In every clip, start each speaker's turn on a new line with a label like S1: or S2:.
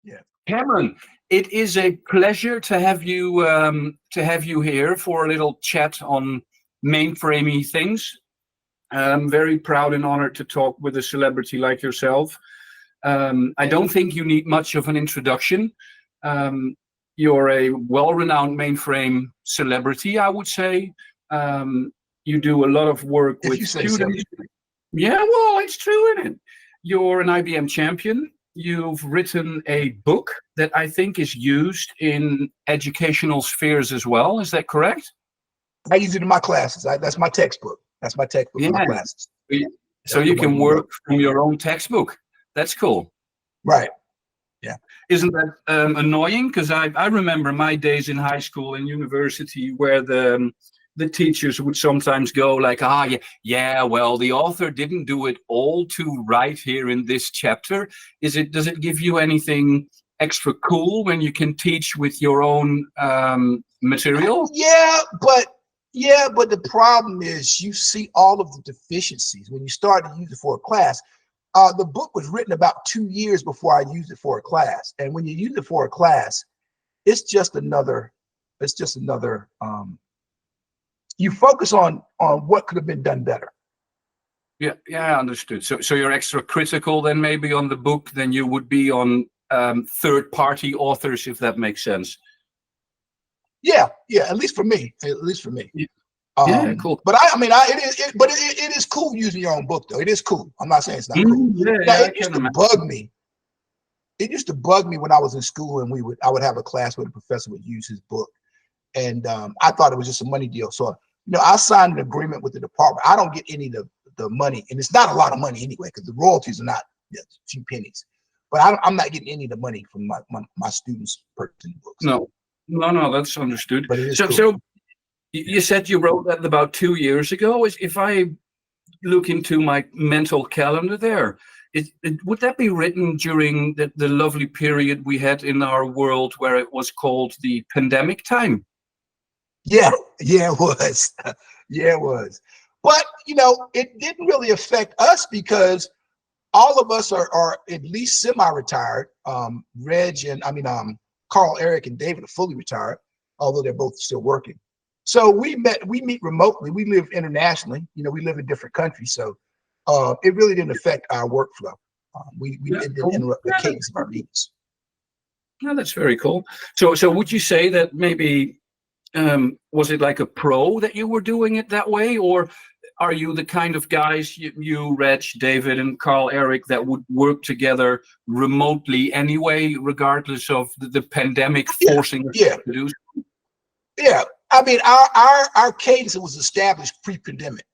S1: Yeah.
S2: Cameron, it is a pleasure to have you here for a little chat on mainframey things. I'm very proud and honored to talk with a celebrity like yourself. I don't think you need much of an introduction. You're a well-renowned mainframe celebrity, I would say. You do a lot of work
S1: If
S2: with
S1: you say so.
S2: students. Yeah, well, it's true, isn't it? You're an IBM champion. You've written a book that I think is used in educational spheres as well. Is that correct?
S1: I use it in my classes. That's my textbook. That's my textbook for my classes.
S2: So you can work from your own textbook. That's cool.
S1: Right. Yeah.
S2: Isn't that annoying? Because I remember my days in high school and university where the teachers would sometimes go like, yeah, well, the author didn't do it all to right here in this chapter. Does it give you anything extra cool when you can teach with your own material?
S1: Yeah, but the problem is you see all of the deficiencies when you start to use it for a class. The book was written about 2 years before I used it for a class. And when you use it for a class, it's just another, you focus on what could have been done better.
S2: Yeah, understood. So you're extra critical then maybe on the book than you would be on third-party authors, if that makes sense.
S1: Yeah, at least for me.
S2: Yeah, cool.
S1: But it is cool using your own book, though. It is cool. I'm not saying it's not cool. It used to bug me. It used to bug me when I was in school and I would have a class where the professor would use his book, and I thought it was just a money deal. So I signed an agreement with the department. I don't get any of the money, and it's not a lot of money anyway because the royalties are not a few pennies. But I'm not getting any of the money from my students' purchasing books.
S2: No, that's understood.
S1: But it is
S2: cool. So you said you wrote that about 2 years ago. If I look into my mental calendar there, would that be written during the lovely period we had in our world where it was called the pandemic time?
S1: Yeah, it was. Yeah, it was. But, it didn't really affect us because all of us are at least semi-retired. Carl, Eric, and David are fully retired, although they're both still working. So we meet remotely. We live internationally. We live in different countries. So it really didn't affect our workflow. It didn't interrupt the cadence of our meetings.
S2: Yeah, that's very cool. So would you say that maybe, was it like a pro that you were doing it that way? Or are you the kind of guys, you, Reg, David, and Carl, Eric, that would work together remotely anyway, regardless of the pandemic forcing us to do so?
S1: Yeah. I mean, our cadence was established pre-pandemic.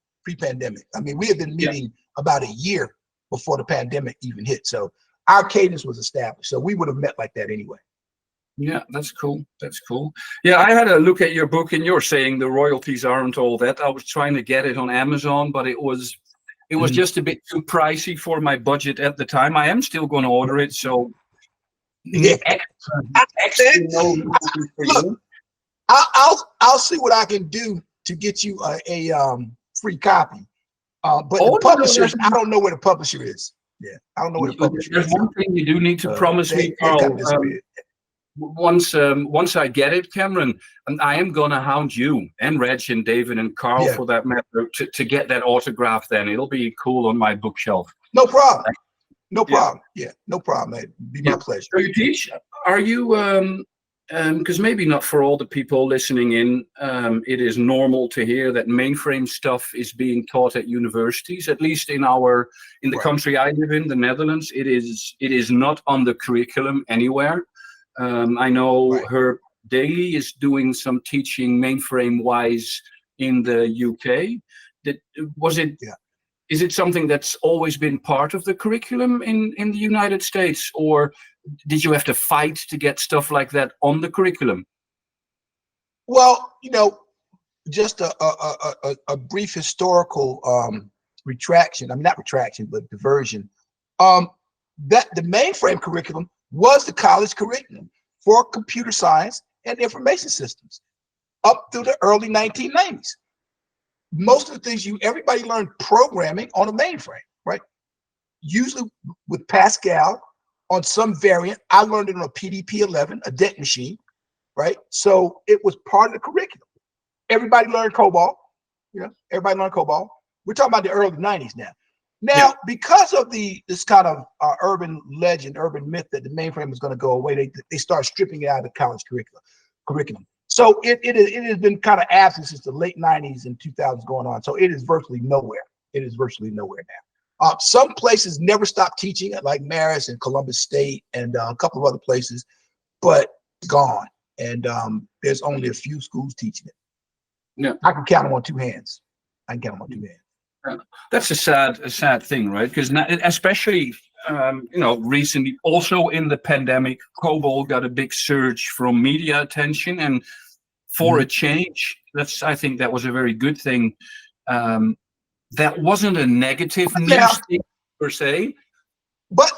S1: I mean, we had been meeting about a year before the pandemic even hit. So our cadence was established. So we would have met like that anyway.
S2: Yeah, that's cool. Yeah, I had a look at your book and you're saying the royalties aren't all that. I was trying to get it on Amazon, but it was just a bit too pricey for my budget at the time. I am still going to order it. So
S1: yeah. Look, I'll see what I can do to get you a free copy. But the publishers, I don't know where the publisher is. Yeah, I don't know where the publisher is.
S2: There's one thing you do need to promise me, Carl. Once I get it, Cameron, I am gonna hound you and Reg and David and Carl for that matter to get that autograph. Then it'll be cool on my bookshelf.
S1: No problem. No problem. Yeah, no problem, man. It'd be my pleasure.
S2: So you teach? Are you? Because maybe not for all the people listening in, it is normal to hear that mainframe stuff is being taught at universities. At least in the country I live in, the Netherlands, it is not on the curriculum anywhere. I know Herb Daly is doing some teaching mainframe-wise in the UK. Is it something that's always been part of the curriculum in the United States, or did you have to fight to get stuff like that on the curriculum?
S1: Well, just a brief historical retraction. I mean, not retraction, but diversion. That the mainframe curriculum was the college curriculum for computer science and information systems up through the early 1990s. Most of the things everybody learned programming on a mainframe, right? Usually with Pascal on some variant. I learned it on a PDP-11, a deck machine, right? So it was part of the curriculum. Everybody learned COBOL. Everybody learned COBOL. We're talking about the early 90s now. Now, because of this kind of urban legend, urban myth that the mainframe is going to go away, they start stripping it out of the college curriculum. So it has been kind of absent since the late 90s and 2000s going on. So it is virtually nowhere. It is virtually nowhere now. Some places never stopped teaching it, like Marist and Columbus State and a couple of other places, but it's gone. And there's only a few schools teaching it.
S2: Yeah,
S1: I can count them on two hands.
S2: That's a sad thing, right? Because especially recently, also in the pandemic, COBOL got a big surge from media attention, and for a change, I think that was a very good thing. That wasn't a negative news thing per se,
S1: but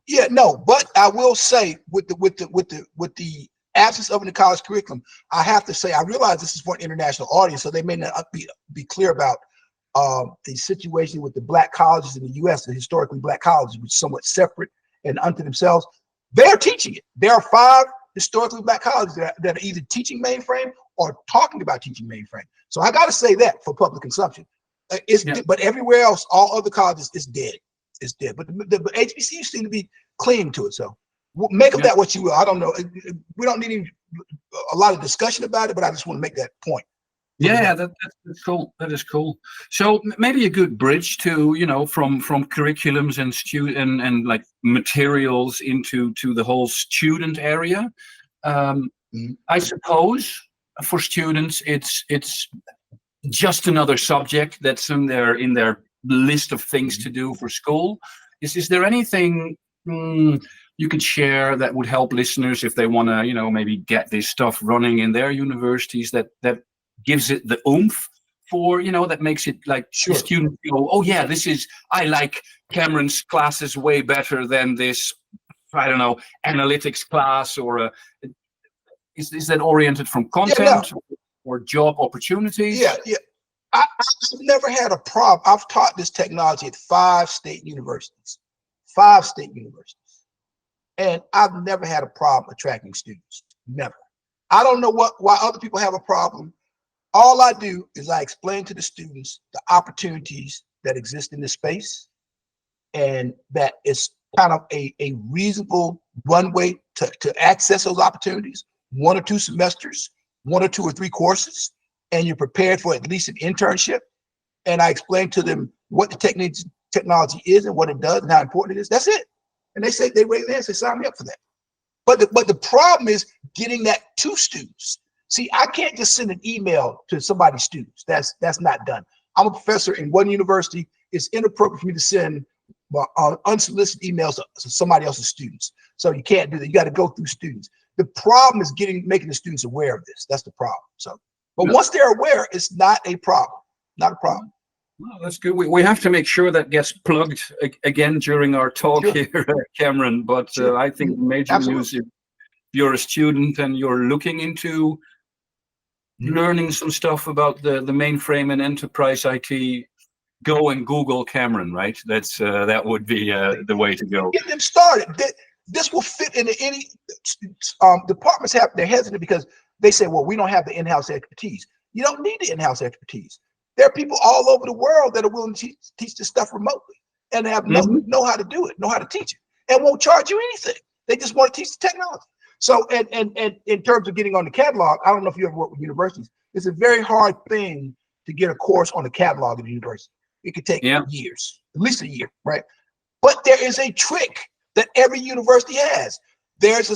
S1: I will say with the absence of the college curriculum, I have to say I realize this is for an international audience, so they may not be clear about the situation with the black colleges in the U.S. The historically black colleges, which are somewhat separate and unto themselves. They're teaching it. There are 5 historically black colleges that are either teaching mainframe or talking about teaching mainframe. So I got to say that for public consumption, but everywhere else, all other colleges, it's dead. It's dead. But the HBCUs seem to be clinging to it. So make of that what you will. I don't know. We don't need a lot of discussion about it, but I just want to make that point.
S2: Yeah, that's cool. That is cool. So maybe a good bridge to, from curriculums and like materials into the whole student area. I suppose for students, it's just another subject that's in their list of things to do for school. Is there anything you could share that would help listeners if they want to, maybe get this stuff running in their universities that gives it the oomph for, that makes it like the student go, oh yeah, I like Cameron's classes way better than this, I don't know, analytics class, or is that oriented from content or job opportunities?
S1: Yeah. I've never had a problem. I've taught this technology at 5 state universities, and I've never had a problem attracting students. Never. I don't know why other people have a problem. All I do is I explain to the students the opportunities that exist in this space, and that it's kind of a reasonable runway to access those opportunities, 1 or 2 semesters, 1 or 2 or 3 courses, and you're prepared for at least an internship. And I explain to them what the technology is and what it does and how important it is. That's it. And they raise their hands, they sign me up for that. But the problem is getting that to students. See, I can't just send an email to somebody's students. That's not done. I'm a professor in one university. It's inappropriate for me to send unsolicited emails to somebody else's students. So you can't do that. You got to go through students. The problem is making the students aware of this. That's the problem. So, but once they're aware, it's not a problem. Not a problem.
S2: Well, that's good. We have to make sure that gets plugged again during our talk here, Cameron. But I think major news, if you're a student and you're looking into learning some stuff about the mainframe and enterprise IT, go and Google Cameron, right? That would be the way to go.
S1: Get them started. This will fit into any departments. They're hesitant because they say, well, we don't have the in-house expertise. You don't need the in-house expertise. There are people all over the world that are willing to teach this stuff remotely and have know how to do it, know how to teach it, and won't charge you anything. They just want to teach the technology. So, and in terms of getting on the catalog, I don't know if you ever work with universities. It's a very hard thing to get a course on the catalog at the university. It could take years, at least a year, right? But there is a trick that every university has. There's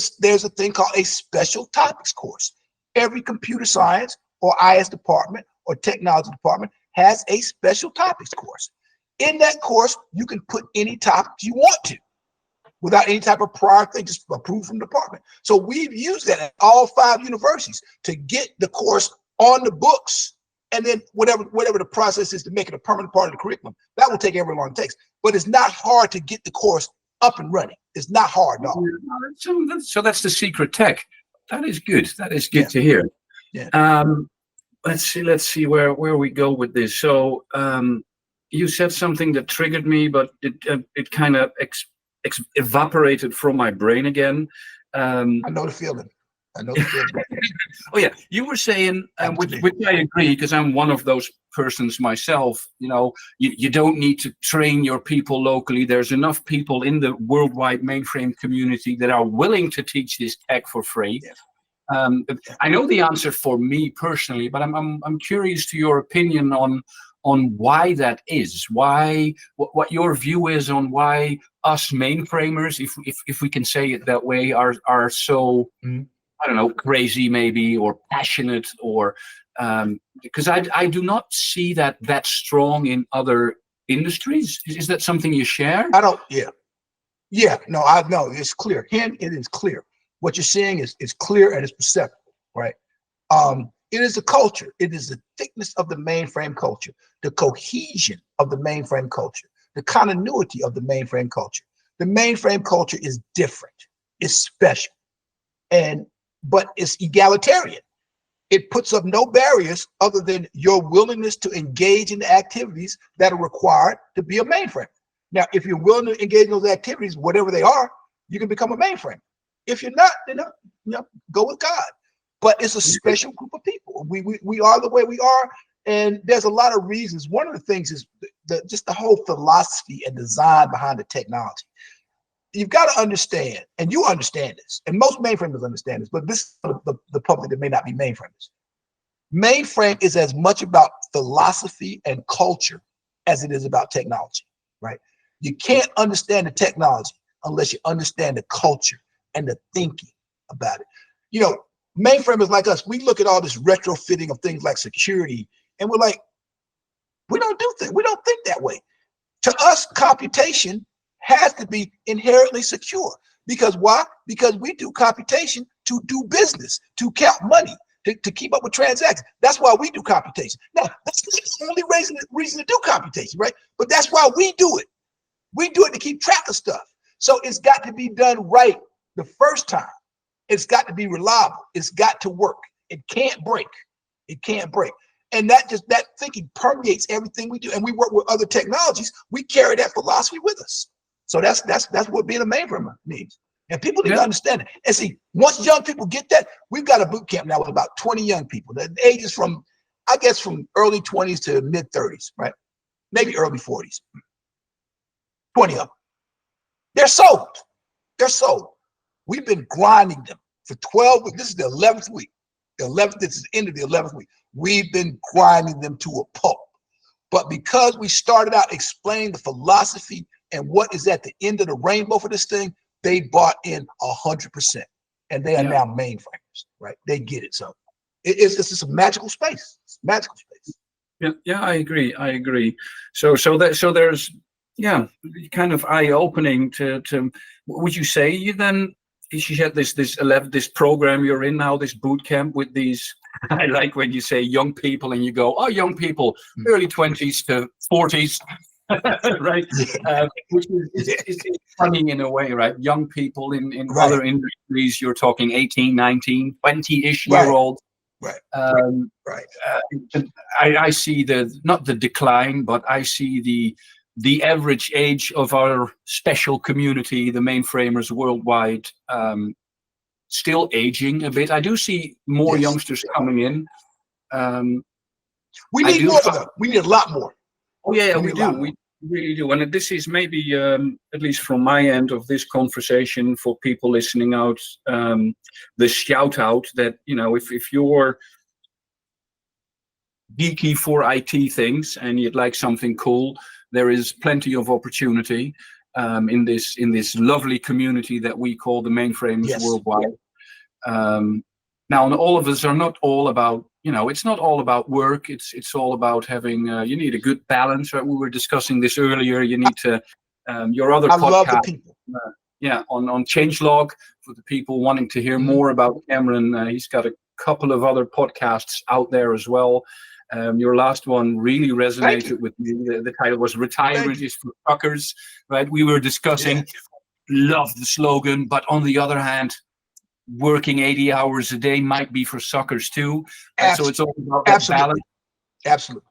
S1: a thing called a special topics course. Every computer science or IS department or technology department has a special topics course. In that course, you can put any topics you want to, without any type of prior thing, just approved from the department. So we've used that at all 5 universities to get the course on the books, and then whatever the process is to make it a permanent part of the curriculum, that will take however long it takes. But it's not hard to get the course up and running. It's not hard at all.
S2: So that's the secret tech. That is good. That is good to hear.
S1: Yeah.
S2: Let's see where we go with this. So you said something that triggered me, but it kind of evaporated from my brain again.
S1: I know the feeling. I know the feeling.
S2: Oh yeah, you were saying, which I agree, because I'm one of those persons myself. You know, you don't need to train your people locally. There's enough people in the worldwide mainframe community that are willing to teach this tech for free.
S1: Yes.
S2: I know the answer for me personally, but I'm curious to your opinion on why that is. Why, what your view is on why us mainframers, if we can say it that way, are so. Mm-hmm. I don't know, crazy maybe, or passionate, or because I do not see that strong in other industries. Is that something you share?
S1: I don't. Yeah. No, I know it's clear. It is clear. What you're seeing is clear and it's perceptible, right? It is the culture. It is the thickness of the mainframe culture, the cohesion of the mainframe culture, the continuity of the mainframe culture. The mainframe culture is different. It's special, but it's egalitarian. It puts up no barriers other than your willingness to engage in the activities that are required to be a mainframe. Now, if you're willing to engage in those activities, whatever they are, you can become a mainframe. If you're not, then go with God. But it's a special group of people. We are the way we are, and there's a lot of reasons. One of the things is just the whole philosophy and design behind the technology. You've got to understand, and you understand this, and most mainframers understand this, but this is the public that may not be mainframers. Mainframe is as much about philosophy and culture as it is about technology, right? You can't understand the technology unless you understand the culture and the thinking about it. You know, mainframers like us, we look at all this retrofitting of things like security, and we're like, we don't think that way. To us, computation has to be inherently secure. Because why? Because we do computation to do business, to count money, to keep up with transactions. That's why we do computation. Now, that's not the only reason to do computation, right? But that's why we do it. We do it to keep track of stuff. So it's got to be done right the first time. It's got to be reliable. It's got to work. It can't break. It can't break. And that thinking permeates everything we do. And we work with other technologies. We carry that philosophy with us. So that's what being a mainframer means. And people need to understand it. And see, once young people get that, we've got a boot camp now with about 20 young people. The ages from early 20s to mid 30s, right? Maybe early 40s. 20 of them. They're sold. They're sold. We've been grinding them for 12 weeks. This is the 11th week. This is the end of the 11th week. We've been grinding them to a pulp. But because we started out explaining the philosophy and what is at the end of the rainbow for this thing, they bought in 100%. And they are now mainframers, right? They get it. So it's just a magical space. It's a magical space.
S2: Yeah, I agree. So there's kind of eye-opening to would you say you had this program you're in now, this boot camp with these, I like when you say young people and you go, oh, young people, early 20s to 40s, right? Which is funny in a way, right? Young people in other industries, you're talking 18, 19, 20-ish year olds.
S1: Right.
S2: I see not the decline, but I see the average age of our special community, the mainframers worldwide, still aging a bit. I do see more youngsters coming in.
S1: We need more though. We need a lot more.
S2: Oh yeah, we do. We really do. And this is maybe, at least from my end of this conversation, for people listening out, the shout out that, if you're geeky for IT things and you'd like something cool, there is plenty of opportunity in this lovely community that we call the mainframers worldwide. Now, all of us are not all about, it's not all about work. It's all about having, you need a good balance, right? We were discussing this earlier. You need to, your other podcast. I love the people. On changelog, for the people wanting to hear more about Cameron. He's got a couple of other podcasts out there as well. Your last one really resonated with me. The title was "Retirement is for Suckers," right? We were discussing, love the slogan, but on the other hand, working 80 hours a day might be for suckers too. So it's all about that balance.
S1: Absolutely.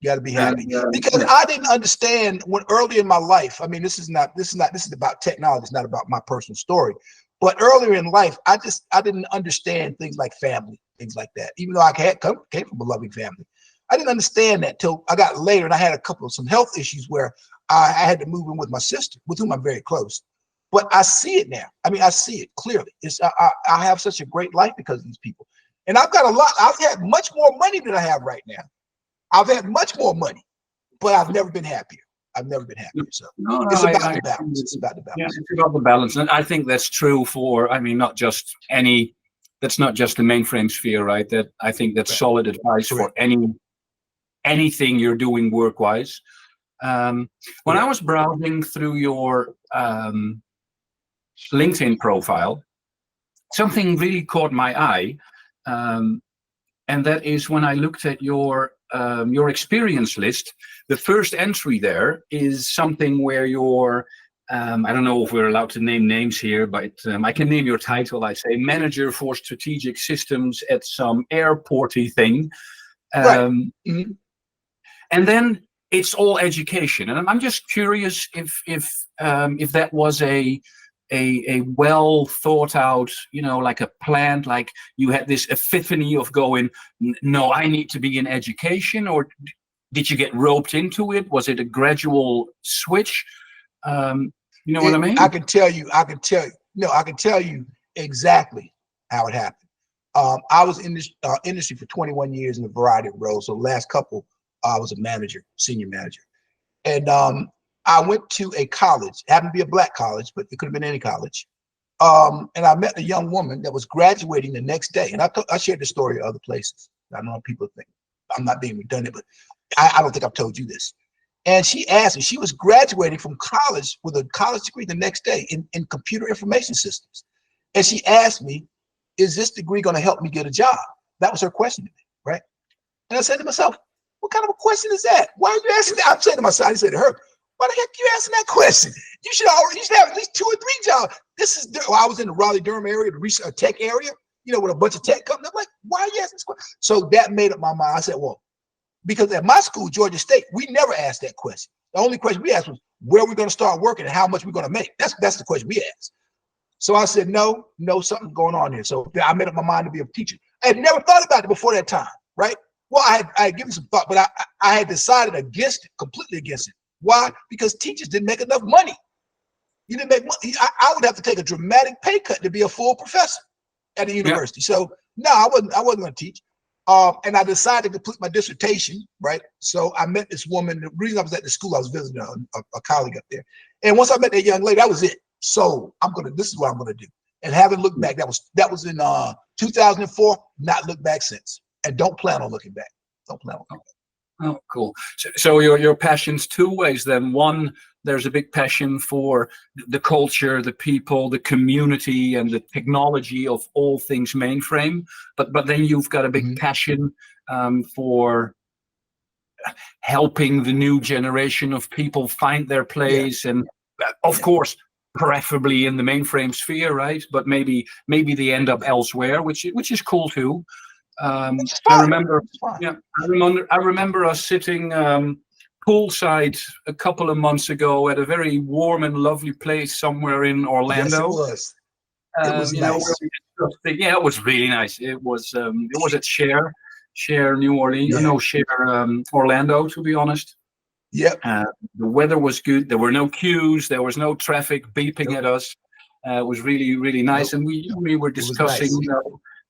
S1: You got to be happy. Because I didn't understand when early in my life, I mean, this is about technology. It's not about my personal story. But earlier in life, I didn't understand things like family, things like that. Even though I came from a loving family, I didn't understand that till I got later, and I had some health issues where I had to move in with my sister, with whom I'm very close. But I see it now. I mean, I see it clearly. I have such a great life because of these people, and I've got a lot. I've had much more money than I have right now. I've had much more money, but I've never been happier. I've never been happier. So it's about the balance. It's about the balance.
S2: Yeah, it's about the balance. And I think that's true for, I mean, that's not just the mainframe sphere, right? I think that's solid advice for anything you're doing work-wise. When I was browsing through your LinkedIn profile, something really caught my eye. And that is when I looked at your experience list. The first entry there is something where you're, I don't know if we're allowed to name names here, but I can name your title. I say manager for strategic systems at some airporty thing. And then it's all education. And I'm just curious if that was a well thought out, like a plan, like you had this epiphany of going, no, I need to be in education, or did you get roped into it? Was it a gradual switch? You know what I mean?
S1: I can tell you exactly how it happened. I was in this industry for 21 years in a variety of roles. So the last couple, I was a manager, senior manager. And I went to a college, happened to be a black college, but it could have been any college. And I met a young woman that was graduating the next day. And I shared this story at other places. I know people think I'm not being redundant, but I don't think I've told you this. And she asked me, she was graduating from college with a college degree the next day in computer information systems. And she asked me, is this degree going to help me get a job? That was her question to me, right? And I said to myself, what kind of a question is that? Why are you asking that? I'm saying to myself, I said to her, why the heck are you asking that question? You should have at least 2 or 3 jobs. I was in the Raleigh-Durham area, the research tech area, with a bunch of tech companies. I'm like, why are you asking this question? So that made up my mind. I said, well, because at my school, Georgia State, we never asked that question. The only question we asked was where we're going to start working and how much we're going to make. That's the question we asked. So I said, no, something's going on here. So I made up my mind to be a teacher. I had never thought about it before that time, right? Well, I had given some thought, but I had decided against it, completely against it. Why? Because teachers didn't make enough money. You didn't make money. I would have to take a dramatic pay cut to be a full professor at a university. Yeah. So no, I wasn't going to teach. And I decided to complete my dissertation, right? So I met this woman. The reason I was at the school, I was visiting a colleague up there. And once I met that young lady, that was it. So this is what I'm going to do. And haven't looked back. That was in 2004, not looked back since. And don't plan on looking back. Don't plan on looking back.
S2: Oh, cool. So your passion's 2 ways then. One, there's a big passion for the culture, the people, the community, and the technology of all things mainframe. But then you've got a big passion for helping the new generation of people find their place, and of course, preferably in the mainframe sphere, right? But maybe they end up elsewhere, which is cool too. I remember us sitting poolside a couple of months ago at a very warm and lovely place somewhere in Orlando.
S1: Yes, it was. It was nice.
S2: It was really nice. It was at Share New Orleans, Share Orlando, to be honest.
S1: Yep.
S2: The weather was good. There were no queues. There was no traffic beeping at us. It was really, really nice. And we were discussing,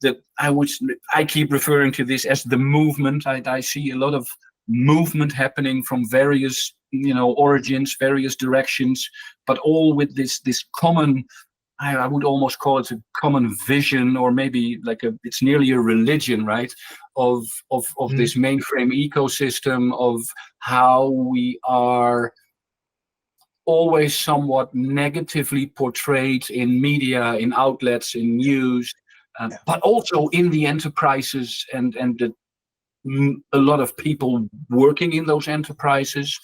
S2: that I keep referring to this as the movement. I see a lot of movement happening from various, origins, various directions, but all with this common, I would almost call it a common vision, or maybe it's nearly a religion, right? Of this mainframe ecosystem, of how we are always somewhat negatively portrayed in media, in outlets, in news, but also in the enterprises and a lot of people working in those enterprises.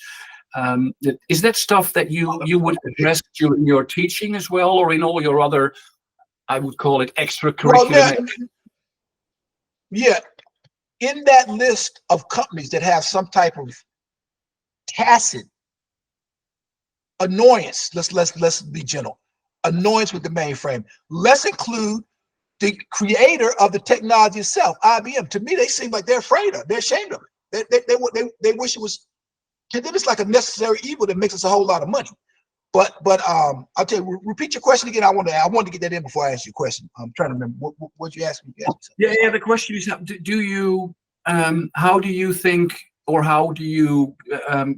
S2: Is that stuff that you would address during your teaching as well, or in all your other, I would call it extracurricular?
S1: Yeah. in that list of companies that have some type of tacit annoyance, let's be gentle, annoyance with the mainframe, let's include the creator of the technology itself, IBM. To me, they seem like they're afraid of, they're ashamed of it. They wish it was, it's like a necessary evil that makes us a whole lot of money. But I'll tell you, repeat your question again. I wanted to get that in before I ask you a question. I'm trying to remember what you asked me.
S2: Yeah. The question is, do you how do you think, or how do you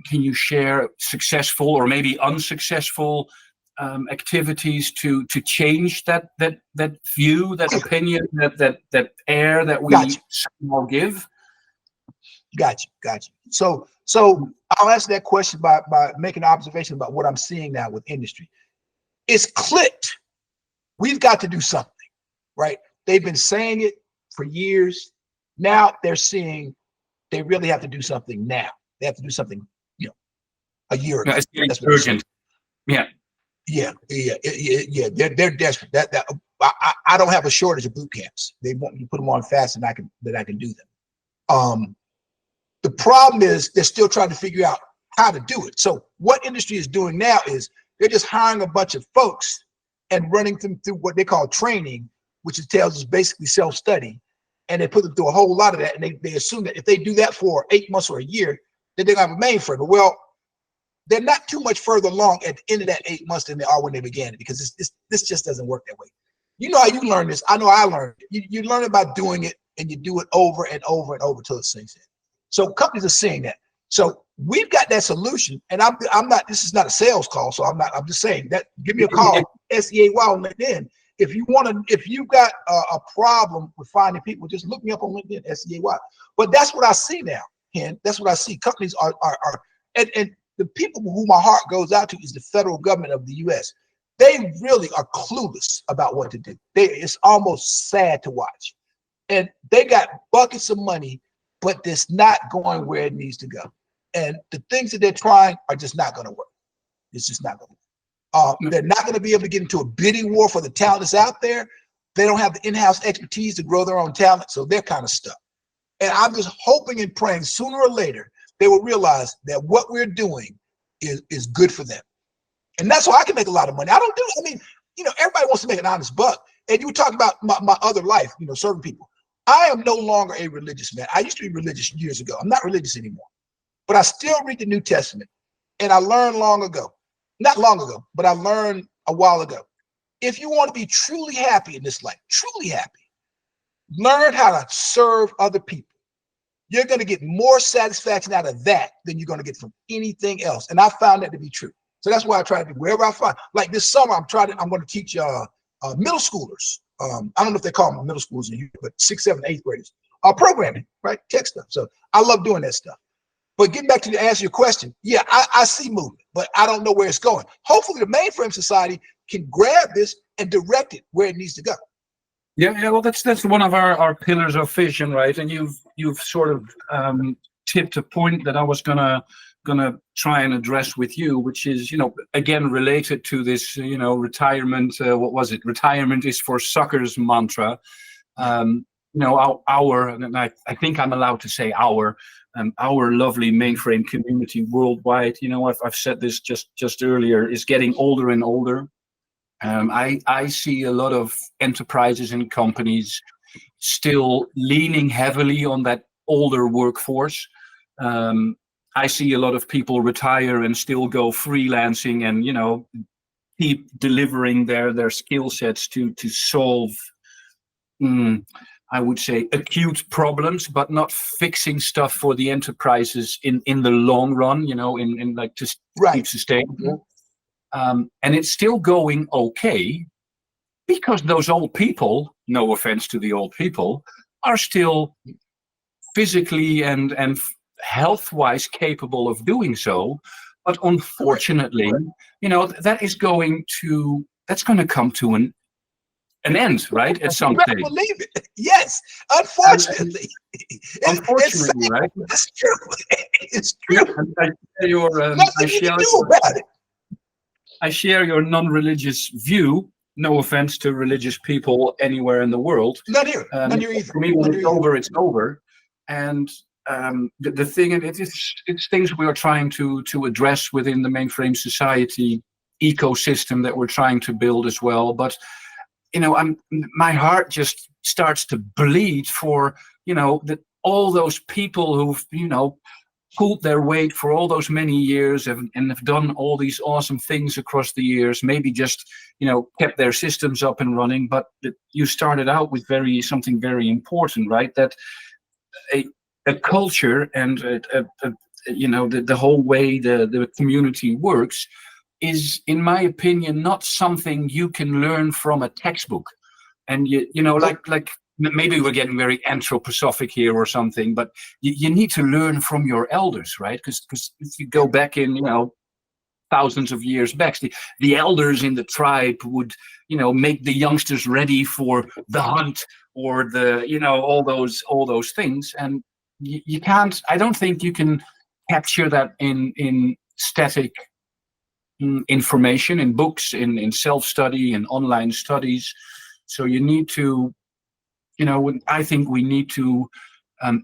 S2: can you share successful or maybe unsuccessful activities to change that view, that opinion, that air that we somehow give?
S1: Got you. So I'll answer that question by making an observation about what I'm seeing now with industry. It's clicked. We've got to do something, right? They've been saying it for years. Now they're seeing they really have to do something now. They have to do something, a year ago.
S2: Yeah, it's urgent. Yeah. They're desperate. I don't have a shortage of boot camps. They want me to put them on fast, and I can do them. The problem is they're still trying to figure out how to do it. So what industry is doing now is they're just hiring a bunch of folks and running them through what they call training, which entails is basically self-study. And they put them through a whole lot of that. And they assume that if they do that for 8 months or a year, then they're gonna have a mainframe. Well, they're not too much further along at the end of that 8 months than they are when they began it, because this just doesn't work that way. You know how you learn this. I know I learned it. You learn about doing it, and you do it over and over and over till it sinks in. So companies are seeing that. So we've got that solution, and I'm not. This is not a sales call, so I'm just saying that. Give me a call, SEAY on LinkedIn. If you've got a problem with finding people, just look me up on LinkedIn, SEAY. But that's what I see now, Ken. That's what I see. Companies are and the people who my heart goes out to is the federal government of the U.S. They really are clueless about what to do. It's almost sad to watch, and they got buckets of money, but it's not going where it needs to go. And the things that they're trying are just not going to work. It's just not going to work. They're not going to be able to get into a bidding war for the talent that's out there. They don't have the in-house expertise to grow their own talent, so they're kind of stuck. And I'm just hoping and praying sooner or later they will realize that what we're doing is good for them. And that's why I can make a lot of money. Everybody wants to make an honest buck. And you were talking about my other life, serving people. I am no longer a religious man. I used to be religious years ago. I'm not religious anymore. But I still read the New Testament. And I learned not long ago, but I learned a while ago. If you want to be truly happy in this life, truly happy, learn how to serve other people. You're going to get more satisfaction out of that than you're going to get from anything else. And I found that to be true. So that's why I try to do wherever I find. Like this summer, I'm going to teach middle schoolers. I don't know if they call them middle schoolers in here, but 6th, 7th, 8th graders. Programming, right? Tech stuff. So I love doing that stuff. But getting back to answer your question, yeah, I see movement, but I don't know where it's going. Hopefully the Mainframe Society can grab this and direct it where it needs to go. Yeah. Well, that's one of our pillars of vision, right? And you've sort of tipped a point that I was gonna try and address with you, which is, again, related to this, retirement. What was it? Retirement is for suckers mantra. And I think I'm allowed to say our lovely mainframe community worldwide. I've said this just earlier, is getting older and older. I see a lot of enterprises and companies still leaning heavily on that older workforce. I see a lot of people retire and still go freelancing and, keep delivering their skill sets to solve, I would say, acute problems, but not fixing stuff for the enterprises in the long run, in like to keep sustainable. And it's still going okay because those old people, no offense to the old people, are still physically and health-wise capable of doing so. But unfortunately, that's going to come to an end, right? At some stage.
S1: Believe it. Yes, unfortunately.
S2: Unfortunately, right?
S1: It's true. It's true.
S2: I share your non-religious view. No offense to religious people anywhere in the world.
S1: Not here. Not here either.
S2: For me, when it's over, it's over. And the thing, and it's things we are trying to address within the mainframe society ecosystem that we're trying to build as well. But my heart just starts to bleed for all those people who've pulled their weight for all those many years and have done all these awesome things across the years. Maybe just kept their systems up and running, but you started out with something very important, right? That a culture and the whole way the community works is, in my opinion, not something you can learn from a textbook. And like maybe we're getting very anthroposophic here or something, but you need to learn from your elders, right? Because if you go back in thousands of years back, the elders in the tribe would make the youngsters ready for the hunt or all those things. And you can't, I don't think you can capture that in static information, in books, in self-study and online studies. So you need to, I think we need to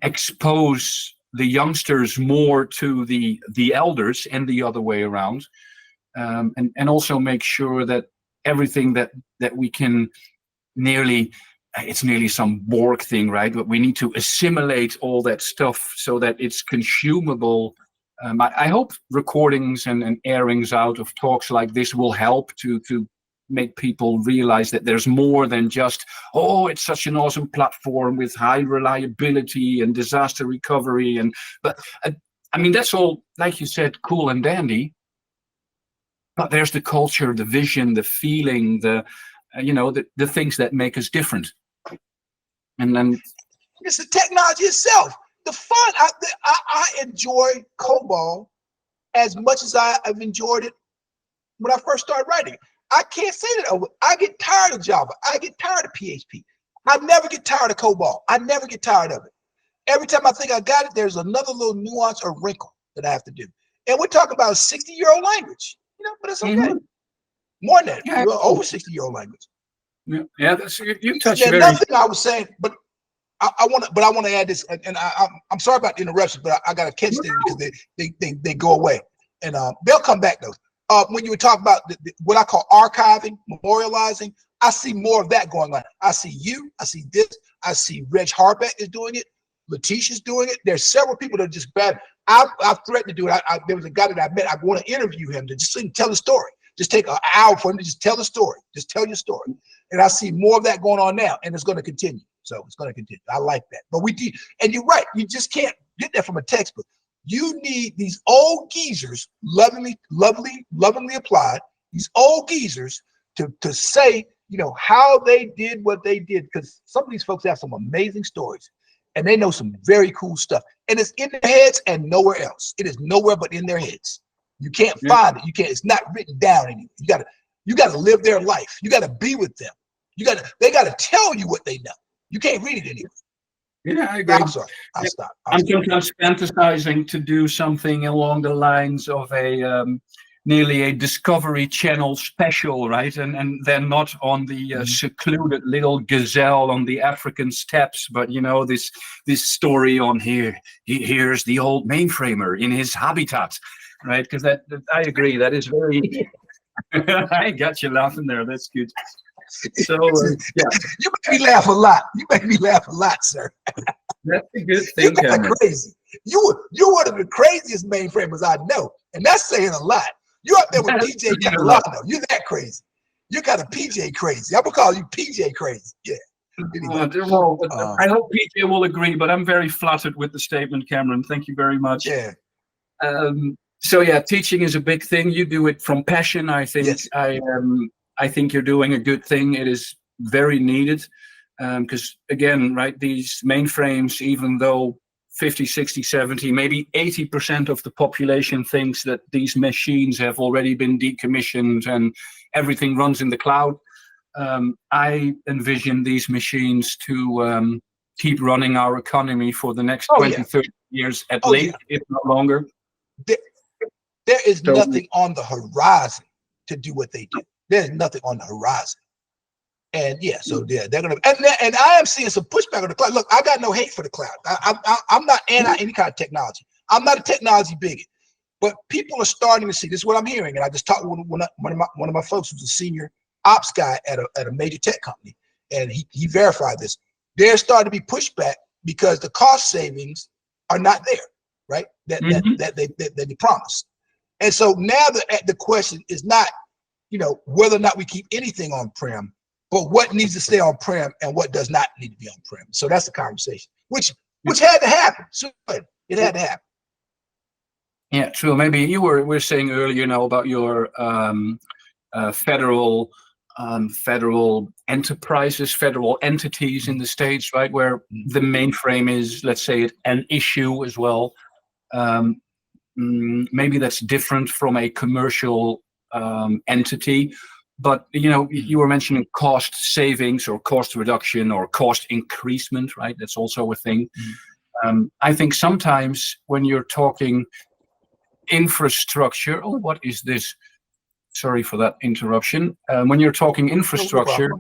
S2: expose the youngsters more to the elders and the other way around, and also make sure that everything that we can it's nearly some Borg thing, right? But we need to assimilate all that stuff so that it's consumable. I hope recordings and airings out of talks like this will help to make people realize that there's more than just, it's such an awesome platform with high reliability and disaster recovery. But that's all, like you said, cool and dandy. But there's the culture, the vision, the feeling, the things that make us different. And then
S1: it's the technology itself. The fun. I enjoy COBOL as much as I've enjoyed it when I first started writing. I can't say that. I get tired of Java. I get tired of PHP. I never get tired of COBOL. I never get tired of it. Every time I think I got it, there's another little nuance or wrinkle that I have to do. And we're talking about a 60-year-old language, but it's okay. Mm-hmm. More than that, over 60-year-old language.
S2: Yeah, that's you touched.
S1: There's nothing I was saying, but I want to add this, and I'm sorry about the interruption, but I got to catch things because they go away, and they'll come back though. When you were talking about what I call archiving, memorializing, I see more of that going on. I see you, I see this, I see Reg Harbeck is doing it, Letitia's doing it. There's several people that just grab. I've threatened to do it. There was a guy that I met. I want to interview him to just tell the story. Just take an hour for him to just tell the story. Just tell your story. And I see more of that going on now, and it's going to continue. So it's going to continue. I like that. But and you're right. You just can't get that from a textbook. You need these old geezers, lovingly applied, these old geezers to say, how they did what they did. Because some of these folks have some amazing stories, and they know some very cool stuff. And it's in their heads and nowhere else. It is nowhere but in their heads. You can't find it. You can't. It's not written down anywhere. You got to live their life. You got to be with them. They got to tell you what they know. You can't read it anywhere.
S2: Yeah, I agree.
S1: I'm sorry. I'll stop.
S2: I'm sometimes fantasizing to do something along the lines of nearly a Discovery Channel special, right? And then not on the secluded little gazelle on the African steppes, but this story on here's the old mainframer in his habitat, right? Because that I agree, that is very. I got you laughing there. That's good. So yeah,
S1: you make me laugh a lot. You make me laugh a lot, sir.
S2: That's a good thing.
S1: You're kind of crazy. You're one of the craziest mainframers I know, and that's saying a lot. You're up there with PJ Catalano. You're that crazy. You're kind of PJ crazy. I'm gonna call you PJ crazy. Yeah. Anyway,
S2: I hope PJ will agree, but I'm very flattered with the statement, Cameron. Thank you very much.
S1: Yeah.
S2: So yeah, teaching is a big thing. You do it from passion. I think. Yes. I think you're doing a good thing. It is very needed because, again, right, these mainframes, even though 50, 60, 70, maybe 80% of the population thinks that these machines have already been decommissioned and everything runs in the cloud, I envision these machines to keep running our economy for the next 20, 30 years at least, if not longer.
S1: There is nothing on the horizon to do what they do. There's nothing on the horizon. And yeah, so yeah, they're gonna, and I am seeing some pushback on the cloud. Look, I got no hate for the cloud. I'm not anti any kind of technology. I'm not a technology bigot, but people are starting to see. This is what I'm hearing, and I just talked with one of my folks who's a senior ops guy at a major tech company, and he verified this. There's starting to be pushback because the cost savings are not there, right? That they promised, and so now the question is not, whether or not we keep anything on-prem, but what needs to stay on-prem and what does not need to be on-prem. So that's the conversation, which had to happen. So it had to happen.
S2: Yeah, true. Maybe you were saying earlier, about your federal enterprises, federal entities in the States, right, where the mainframe is, let's say, an issue as well. Maybe that's different from a commercial entity. But, you were mentioning cost savings or cost reduction or cost increasement, right? That's also a thing. I think sometimes when you're talking infrastructure, what is this? Sorry for that interruption. When you're talking infrastructure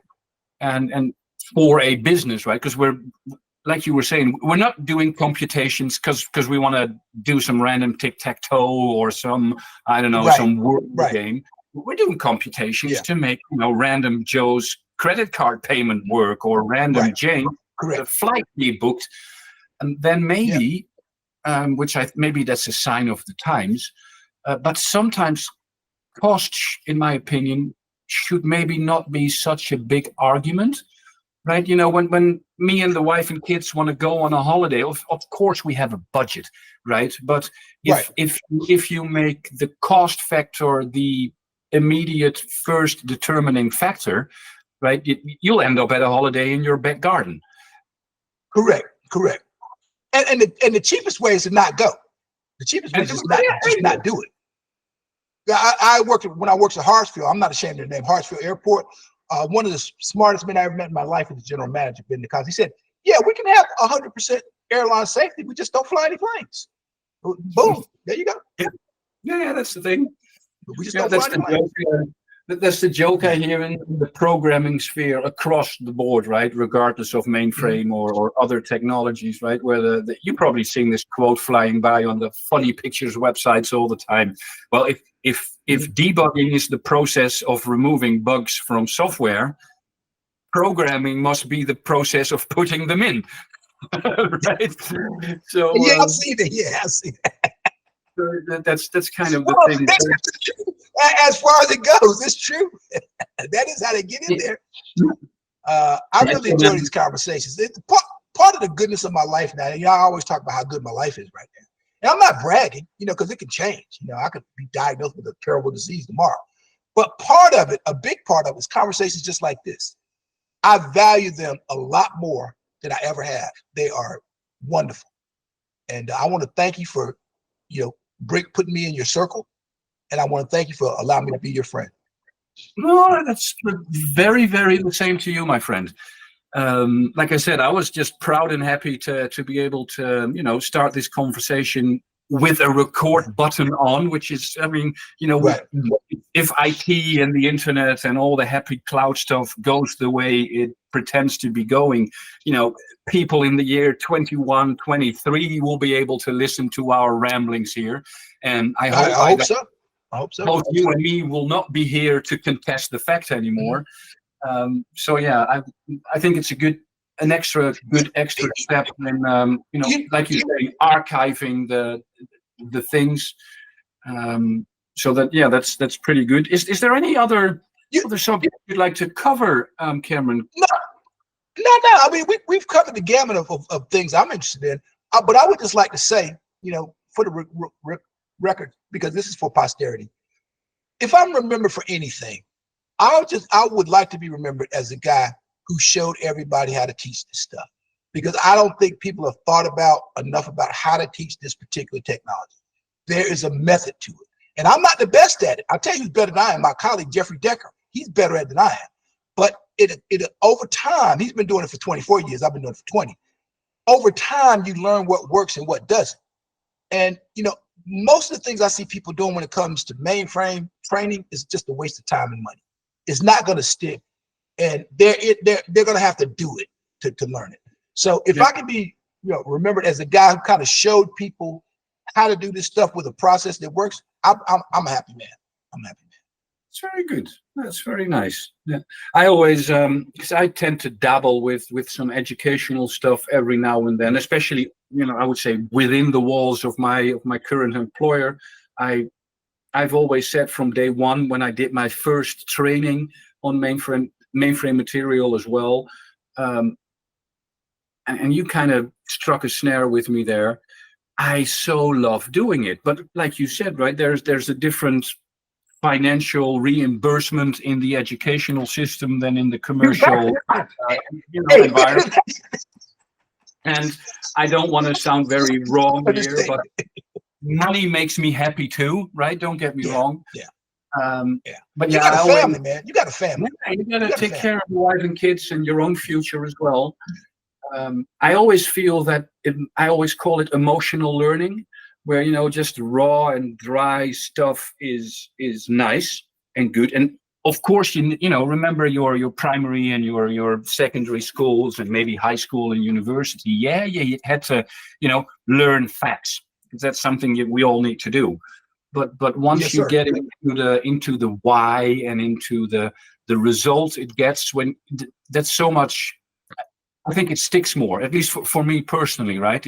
S2: and for a business, right? Because we're, like you were saying, we're not doing computations because we want to do some random tic-tac-toe or some, I don't know, some word game. We're doing computations to make, random Joe's credit card payment work, or random Jane the flight be booked. And then maybe, maybe that's a sign of the times, but sometimes cost, in my opinion, should maybe not be such a big argument, right? When me and the wife and kids want to go on a holiday, of course we have a budget, right? But if you make the cost factor the immediate first determining factor, right, you'll end up at a holiday in your back garden. Correct.
S1: And the cheapest way is to not go. The cheapest way is just not do it. Yeah, when I worked at Hartsfield, I'm not ashamed of the name, Hartsfield Airport. One of the smartest men I ever met in my life was the general manager, Ben DeCosta. He said, "Yeah, we can have 100% airline safety. We just don't fly any planes." Boom, there you go.
S2: Yeah, that's the thing.
S1: We just don't fly any planes.
S2: That's the joke I hear in the programming sphere across the board, right? Regardless of mainframe or other technologies, right? Where you're probably seeing this quote flying by on the funny pictures websites all the time. Well, if debugging is the process of removing bugs from software, programming must be the process of putting them in, right? So
S1: yeah, I've seen it. Yeah, I've seen it.
S2: That's kind of the thing.
S1: As far as it goes, it's true. That is how they get in there. I really enjoy these conversations. It's part of the goodness of my life now. I always talk about how good my life is right now. And I'm not bragging, because it can change. I could be diagnosed with a terrible disease tomorrow. But part of it, a big part of it, is conversations just like this. I value them a lot more than I ever have. They are wonderful. And I want to thank you for, putting me in your circle. And I want to thank you for allowing me to be your friend.
S2: No, that's very, very the same to you, my friend. Like I said, I was just proud and happy to be able to, start this conversation with a record button on, which is, if IT and the internet and all the happy cloud stuff goes the way it pretends to be going, people in the year 21, 23 will be able to listen to our ramblings here. And I hope so. I hope so. Both you and me will not be here to contest the fact anymore. So yeah, I think it's an extra step in, like you say, archiving the things. So that that's pretty good. Is there any other subject you'd like to cover, Cameron?
S1: No. I mean, we've covered the gamut of things I'm interested in. But I would just like to say, for the record, because this is for posterity, if I'm remembered for anything, I would like to be remembered as a guy who showed everybody how to teach this stuff, because I don't think people have thought enough about how to teach this particular technology. There is a method to it, and I'm not the best at it. I'll tell you who's better than I am. My colleague Jeffrey Decker, he's better at it than I am. But it over time, he's been doing it for 24 years. I've been doing it for 20. Over time, you learn what works and what doesn't. And most of the things I see people doing when it comes to mainframe training is just a waste of time and money. It's not going to stick. and they're going to have to do it to learn it. So if I can be, remembered as the guy who kind of showed people how to do this stuff with a process that works, I'm a happy man. I'm a happy man.
S2: It's very good. That's very nice. Yeah. I always, because I tend to dabble with some educational stuff every now and then, especially, I would say within the walls of my current employer. I've always said from day one, when I did my first training on mainframe material as well, and you kind of struck a snare with me there. I so love doing it, but like you said, right, there's a different financial reimbursement in the educational system than in the commercial environment. And I don't want to sound very wrong here, but money makes me happy too, right? Don't get me wrong. But
S1: you got a family, man. You got a family.
S2: You got to take care of your wife and kids and your own future as well. I always feel that I always call it emotional learning, where just raw and dry stuff is nice and good. And of course, remember your primary and your secondary schools and maybe high school and university. Yeah, you had to learn facts, because that's something we all need to do. But once you get into the why and into the result it gets, that's so much. I think it sticks more, at least for me personally, right?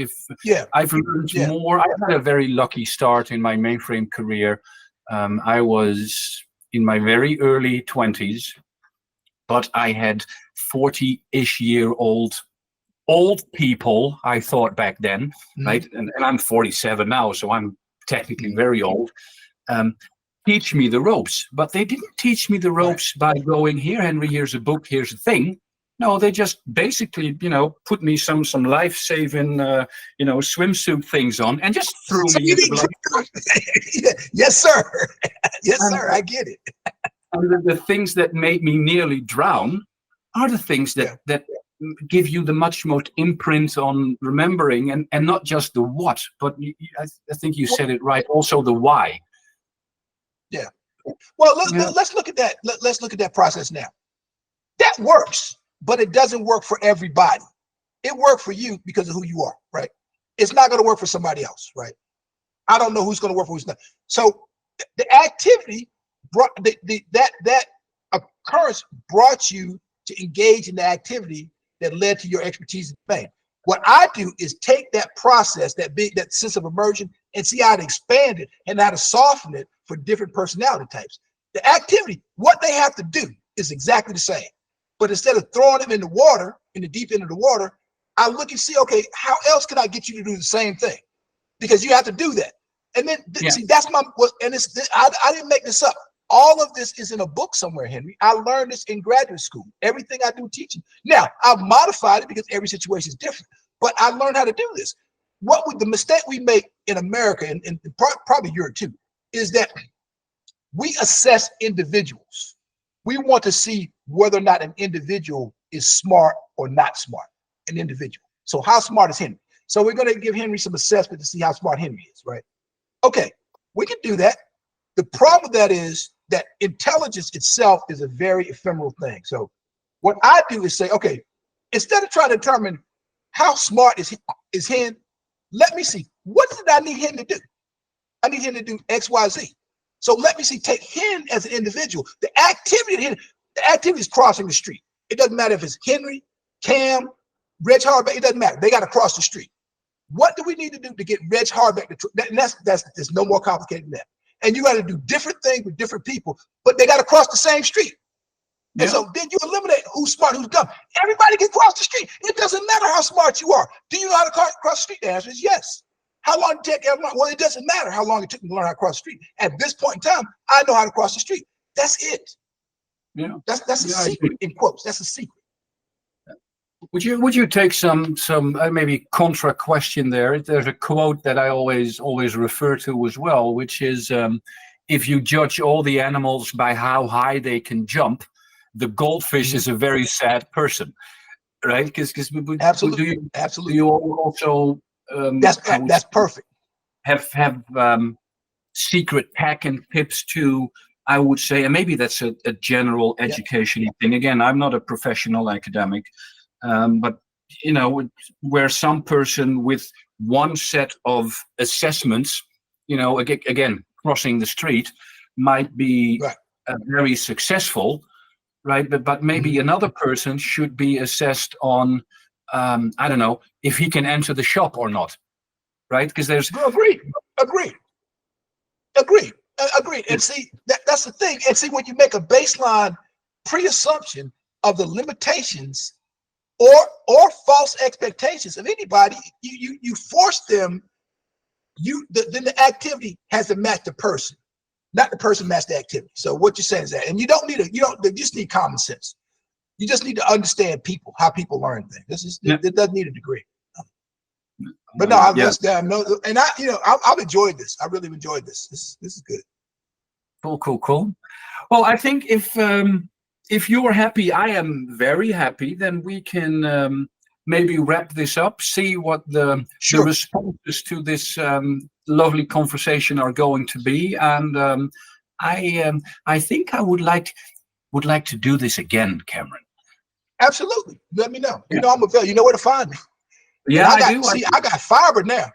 S2: I've learned more. I had a very lucky start in my mainframe career. I was in my very early 20s, but I had 40-ish year old people, I thought back then, right? And I'm 47 now, so I'm technically very old. Teach me the ropes, but they didn't teach me the ropes by going, here, Henry, here's a book, here's a thing. No, they just basically, put me some life-saving, swimsuit things on and just threw me into the
S1: Yes, sir. Yes, sir. I get it.
S2: And the things that made me nearly drown are the things that give you the most imprint on remembering, and not just the what, but I think you said it right. Also the why.
S1: Yeah. Well, let's look at that. Let's look at that process now. That works. But it doesn't work for everybody. It worked for you because of who you are, right? It's not going to work for somebody else, right? I don't know who's going to work for who's not. So the activity brought that occurrence brought you to engage in the activity that led to your expertise in fame. What I do is take that process, that sense of immersion, and see how to expand it and how to soften it for different personality types. The activity, what they have to do is exactly the same. But instead of throwing them in the water, in the deep end of the water, I look and see, okay, how else can I get you to do the same thing? Because you have to do that. And then, see, that's I didn't make this up. All of this is in a book somewhere, Henry. I learned this in graduate school. Everything I do teaching. Now, I've modified it because every situation is different. But I learned how to do this. The mistake we make in America, and probably Europe too, is that we assess individuals. We want to see whether or not an individual is smart or not smart, an individual. So how smart is Henry? So we're going to give Henry some assessment to see how smart Henry is, right? Okay, we can do that. The problem with that is that intelligence itself is a very ephemeral thing. So what I do is say, okay, instead of trying to determine how smart is Hen, let me see, what did I need him to do? I need him to do X, Y, Z. So let me see, take him as an individual. The activity is crossing the street. It doesn't matter if it's Henry, Cam, Reg Hardback, it doesn't matter. They got to cross the street. What do we need to do to get Reg Hardback to, that's no more complicated than that. And you got to do different things with different people, but they got to cross the same street. Yeah. And so then you eliminate who's smart, who's dumb. Everybody can cross the street. It doesn't matter how smart you are. Do you know how to cross the street? The answer is yes. How long did it take everyone? Well, it doesn't matter how long it took me to learn how to cross the street. At this point in time, I know how to cross the street. That's it. Yeah. That's a secret, in quotes. That's a secret.
S2: Would you take some maybe contra question there? There's a quote that I always refer to as well, which is if you judge all the animals by how high they can jump, the goldfish is a very sad person, right? Because
S1: absolutely,
S2: do you also
S1: that's perfect.
S2: Have secret hack and tips to I would say, and maybe that's a general education thing. Again, I'm not a professional academic, but you know, where some person with one set of assessments, you know, again, crossing the street, might be very successful, right? But maybe another person should be assessed on, I don't know, if he can enter the shop or not, right? Because there's
S1: agreed. And see, that's the thing. And see, when you make a baseline pre-assumption of the limitations or false expectations of anybody, you force them. Then the activity has to match the person, not the person match the activity. So what you're saying is that, and you just need common sense. You just need to understand people, how people learn things. It doesn't need a degree. But no, I've enjoyed this. I really enjoyed this. This is good.
S2: Cool. Well, I think if you're happy, I am very happy. Then we can maybe wrap this up. See what the responses to this lovely conversation are going to be, and I think I would like to do this again, Cameron.
S1: Absolutely. Let me know. You know I'm available. You know where to find me.
S2: Yeah, I do.
S1: I got fiber now.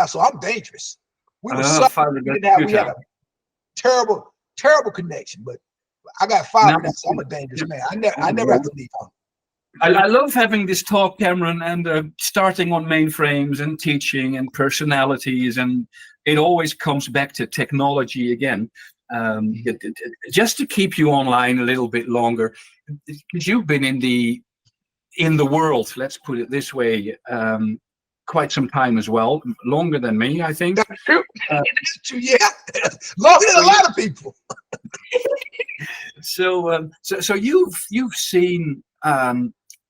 S1: So I'm dangerous. We had a terrible connection, but I got fiber now, so I'm a dangerous man. I never have to leave home.
S2: I love having this talk, Cameron, and starting on mainframes and teaching and personalities, and it always comes back to technology again. Just to keep you online a little bit longer, because you've been in the world, let's put it this way, quite some time as well, longer than me, I think.
S1: That's true. Yeah, longer than a lot of people.
S2: So you've seen